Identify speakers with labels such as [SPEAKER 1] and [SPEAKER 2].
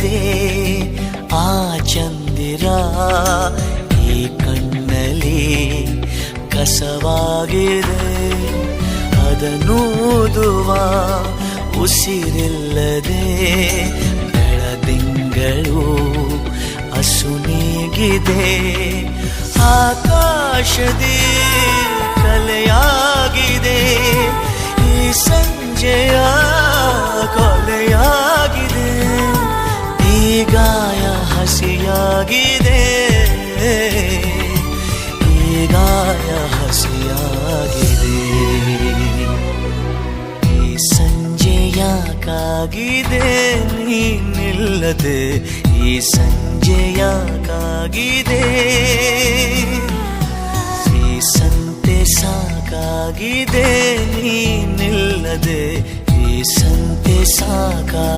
[SPEAKER 1] ನಿಲ್ಲದೆ ಆ ಚಂದಿರ ಈ ಕಣ್ಣಲ್ಲಿ ಕಸವಾಗಿದೆ. ಅದನ್ನೂದುವ ಉಸಿರಿಲ್ಲದೆ ಬೆಳದಿಂಗಳು ಅಸುನೀಗಿದೆ. ಆಕಾಶದಿ ಕಲೆಯಾಗಿದೆ ಈ ಸಂಜೆಯ ಕೊಲೆಯಾಗಿದೆ. ಈ ಗಾಯ ಹಸಿಯಾಗಿದೆ, ಈ ಗಾಯ ಹಸಿಯಾಗಿದೆ. ಈ ಸಂಜೆ ಯಾಕಾಗಿದೆ ನೀನಿಲ್ಲದೆ, ಈ ಸಂಜೆ ಯಾಕಾಗಿದೆ. ಈ ಸಂತೆ ಸಾಕಾಗಿದೆ ನೀನಿಲ್ಲದೆ, ಈ ಸಂತೆ ಸಾಕ